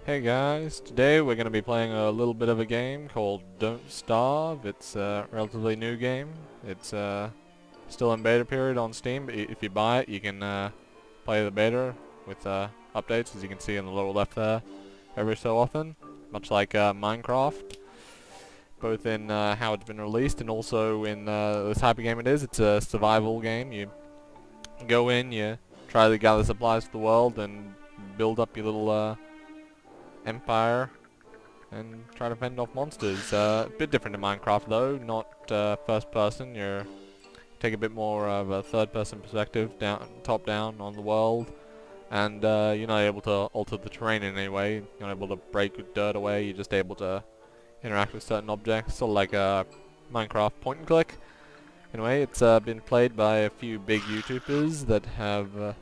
Hey guys, today we're going to be playing a little bit of a game called Don't Starve. It's a relatively new game. It's still in beta period on Steam, but if you buy it you can play the beta with updates, as you can see in the lower left there, every so often, much like Minecraft, both in how it's been released and also in the type of game it is. It's a survival game. You go in, you try to gather supplies for the world and build up your little empire and try to fend off monsters. A bit different to Minecraft though, not first person. You take a bit more of a third person perspective, top down on the world, and you're not able to alter the terrain in any way. You're not able to break dirt away. You're just able to interact with certain objects, sort of like Minecraft point and click. Anyway, it's been played by a few big YouTubers that have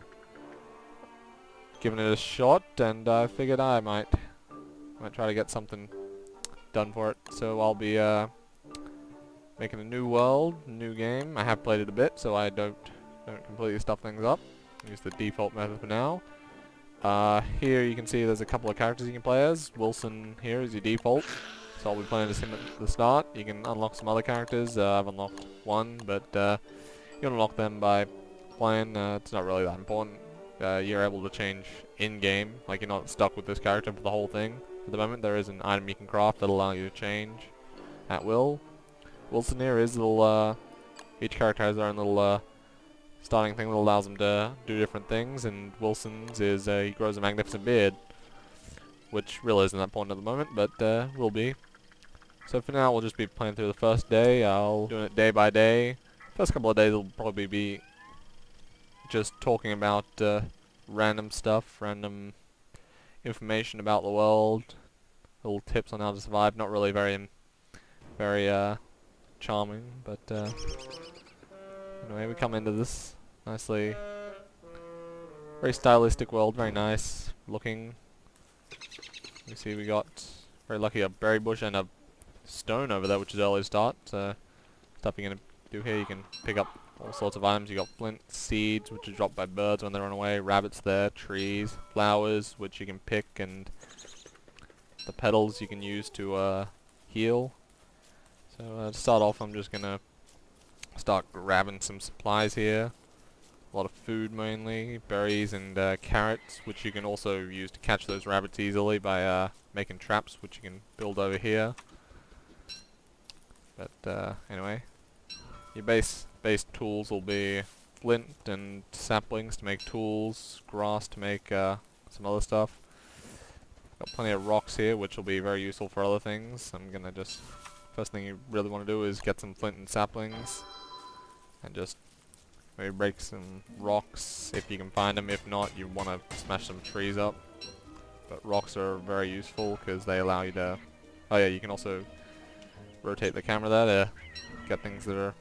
given it a shot, and I figured I might try to get something done for it. So I'll be making a new world, new game. I have played it a bit, so I don't completely stuff things up. Use the default method for now. Here you can see there's a couple of characters you can play as. Wilson here is your default, so I'll be playing as him at the start. You can unlock some other characters. I've unlocked one, but you unlock them by playing. It's not really that important. You're able to change in-game, like you're not stuck with this character for the whole thing. At the moment there is an item you can craft that'll allow you to change at will. Wilson here is a little, each character has their own little starting thing that allows them to do different things, and Wilson's is he grows a magnificent beard, which really isn't that important at the moment, but will be. So for now we'll just be playing through the first day. I'll doing it day by day. First couple of days will probably be just talking about random stuff, random information about the world, little tips on how to survive. Not really very charming, but anyway, we come into this nicely, very stylistic world, very nice looking. You see we got, very lucky, a berry bush and a stone over there, which is early start. Stuff you're gonna do here, you can pick up all sorts of items. You got flint, seeds, which are dropped by birds when they run away, rabbits there, trees, flowers, which you can pick, and the petals you can use to heal. So to start off, I'm just gonna start grabbing some supplies here. A lot of food mainly, berries and carrots, which you can also use to catch those rabbits easily by making traps, which you can build over here. But anyway, your base tools will be flint and saplings to make tools, grass to make some other stuff. Got plenty of rocks here, which will be very useful for other things. I'm gonna just, first thing you really want to do is get some flint and saplings, and just maybe break some rocks if you can find them. If not, you want to smash some trees up. But rocks are very useful because they allow you to, oh yeah, you can also rotate the camera there to get things that are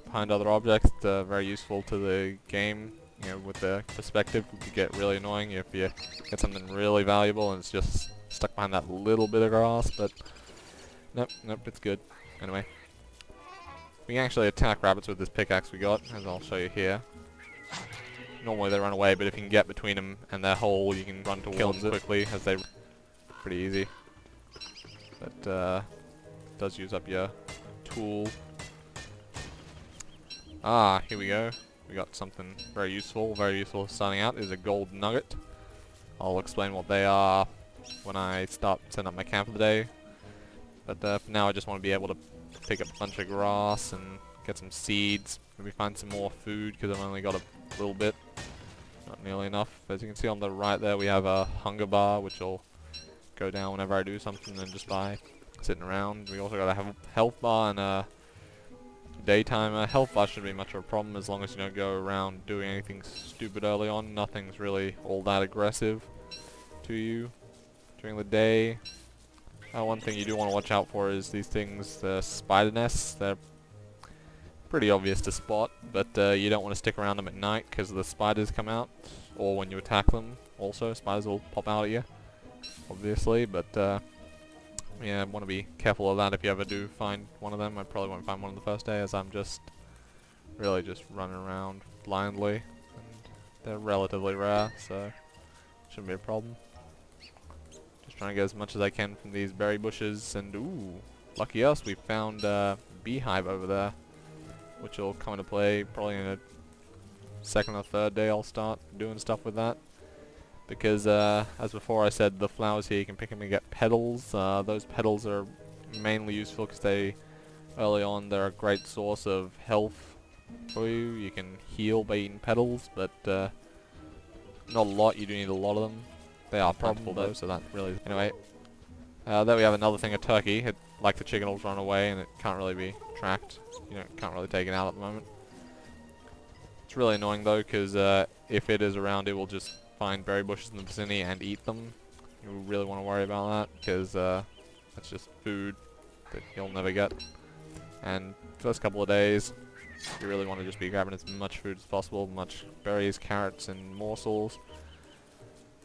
behind other objects. Very useful to the game. You know, with the perspective, it could get really annoying if you get something really valuable and it's just stuck behind that little bit of grass, but nope, it's good. Anyway, we can actually attack rabbits with this pickaxe we got, as I'll show you here. Normally they run away, but if you can get between them and their hole, you can run towards it quickly, as they pretty easy. But does use up your tool. Ah, here we go. We got something very useful starting out, is a gold nugget. I'll explain what they are when I start setting up my camp for the day. But for now I just want to be able to pick up a bunch of grass and get some seeds. Maybe find some more food, because I've only got a little bit. Not nearly enough. As you can see on the right there, we have a hunger bar, which will go down whenever I do something and just by sitting around. We also got a health bar and a daytime. Health bar shouldn't be much of a problem as long as you don't go around doing anything stupid early on. Nothing's really all that aggressive to you during the day. One thing you do want to watch out for is these things, the spider nests. They're pretty obvious to spot, but you don't want to stick around them at night because the spiders come out, or when you attack them also, spiders will pop out at you, obviously, but yeah, want to be careful of that if you ever do find one of them. I probably won't find one on the first day, as I'm just really just running around blindly, and they're relatively rare, so shouldn't be a problem. trying to get as much as I can from these berry bushes, and ooh, lucky us, we found a beehive over there, which will come into play probably in a second or third day. I'll start doing stuff with that, because as before I said, the flowers here, you can pick them and get petals. Those petals are mainly useful because early on, they're a great source of health for you. You can heal by eating petals, but not a lot. You do need a lot of them. They are plentiful though, so that really... Anyway, there we have another thing, a turkey. It, like the chicken, will run away and it can't really be tracked. You know, can't really take it out at the moment. It's really annoying though, because if it is around, it will just find berry bushes in the vicinity and eat them. You really want to worry about that, because that's just food that you'll never get. And first couple of days, you really want to just be grabbing as much food as possible, much berries, carrots, and morsels.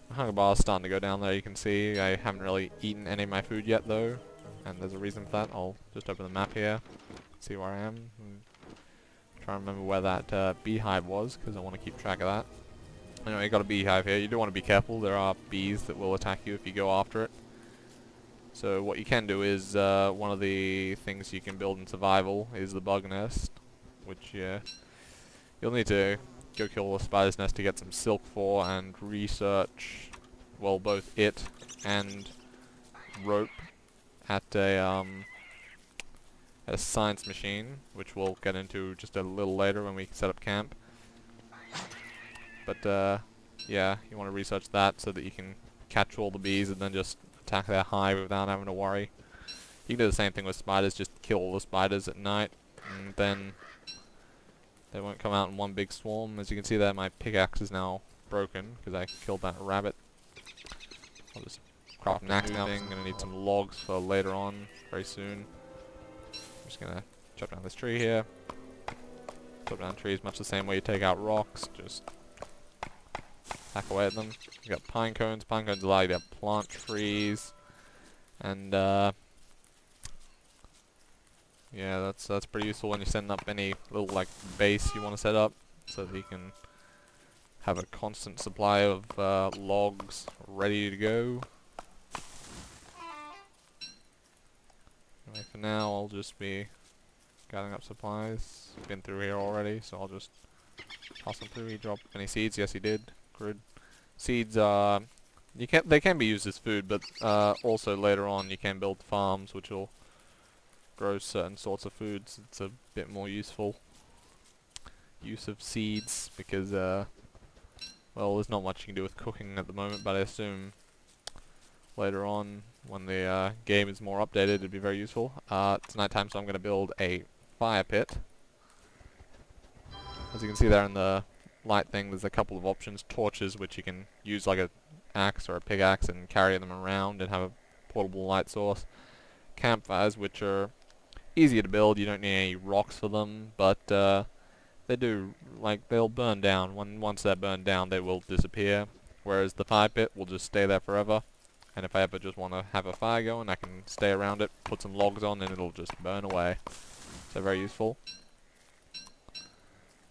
My hunger bar is starting to go down there, you can see. I haven't really eaten any of my food yet though, and there's a reason for that. I'll just open the map here, see where I am, and try and remember where that beehive was, because I want to keep track of that. Anyway, you got a beehive here. You do want to be careful. There are bees that will attack you if you go after it. So what you can do is, one of the things you can build in survival is the bug nest, which you'll need to go kill a spider's nest to get some silk for, and research, well, both it and rope at a science machine, which we'll get into just a little later when we set up camp. But yeah, you want to research that so that you can catch all the bees and then just attack their hive without having to worry. You can do the same thing with spiders, just kill all the spiders at night, and then they won't come out in one big swarm. As you can see there, my pickaxe is now broken because I killed that rabbit. I'll just craft an axe now. I'm going to need some logs for later on, very soon. I'm just going to chop down this tree here. Chop down trees much the same way you take out rocks, just hack away at them. You got pine cones. Pine cones allow you to plant trees, and yeah, that's pretty useful when you're setting up any little like base you want to set up, so that you can have a constant supply of logs ready to go. Anyway, for now I'll just be gathering up supplies. Been through here already, so I'll just toss them through. He dropped any seeds? Yes, he did. Good. Seeds, they can be used as food, but also later on you can build farms which will grow certain sorts of foods. It's a bit more useful use of seeds because, well, there's not much you can do with cooking at the moment, but I assume later on when the game is more updated it'd be very useful. It's night time, so I'm going to build a fire pit. As you can see there in the light thing, there's a couple of options. Torches, which you can use like a axe or a pickaxe and carry them around and have a portable light source. Campfires, which are easier to build. You don't need any rocks for them, but they do, like, they'll burn down. Once they're burned down, they will disappear, whereas the fire pit will just stay there forever. And if I ever just want to have a fire going, I can stay around it, put some logs on, and it'll just burn away. So very useful.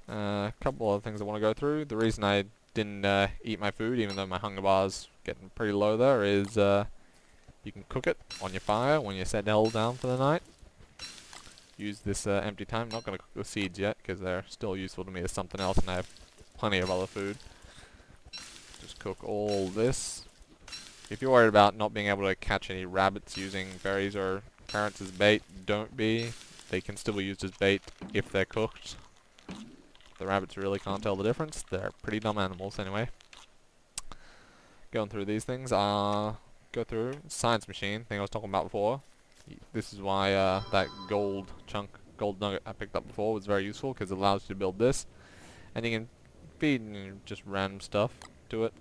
A couple other things I want to go through. The reason I didn't eat my food, even though my hunger bar's getting pretty low there, is you can cook it on your fire when you settle down for the night. Use this empty time. Not going to cook the seeds yet because they're still useful to me as something else, and I have plenty of other food. Just cook all this. If you're worried about not being able to catch any rabbits using berries or carrots as bait, don't be. They can still be used as bait if they're cooked. The rabbits really can't tell the difference. They're pretty dumb animals anyway. Going through these things, go through science machine thing I was talking about before. This is why that gold nugget I picked up before was very useful, because it allows you to build this, and you can feed just random stuff to it.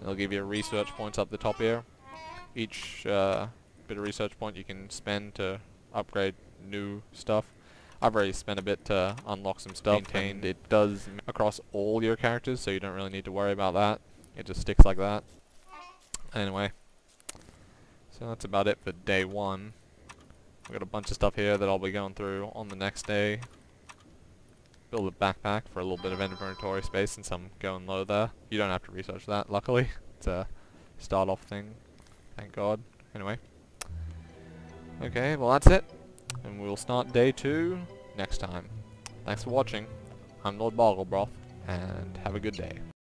It'll give you research points up the top here. Each bit of research point you can spend to upgrade new stuff. I've already spent a bit to unlock some stuff, and it does across all your characters, so you don't really need to worry about that. It just sticks like that. Anyway, so that's about it for day one. I've got a bunch of stuff here that I'll be going through on the next day. Build a backpack for a little bit of inventory space since I'm going low there. You don't have to research that, luckily. It's a start off thing. Thank God. Anyway. Okay, well that's it. And we'll start day 2 next time. Thanks for watching. I'm Lord Bogglebroth, and have a good day.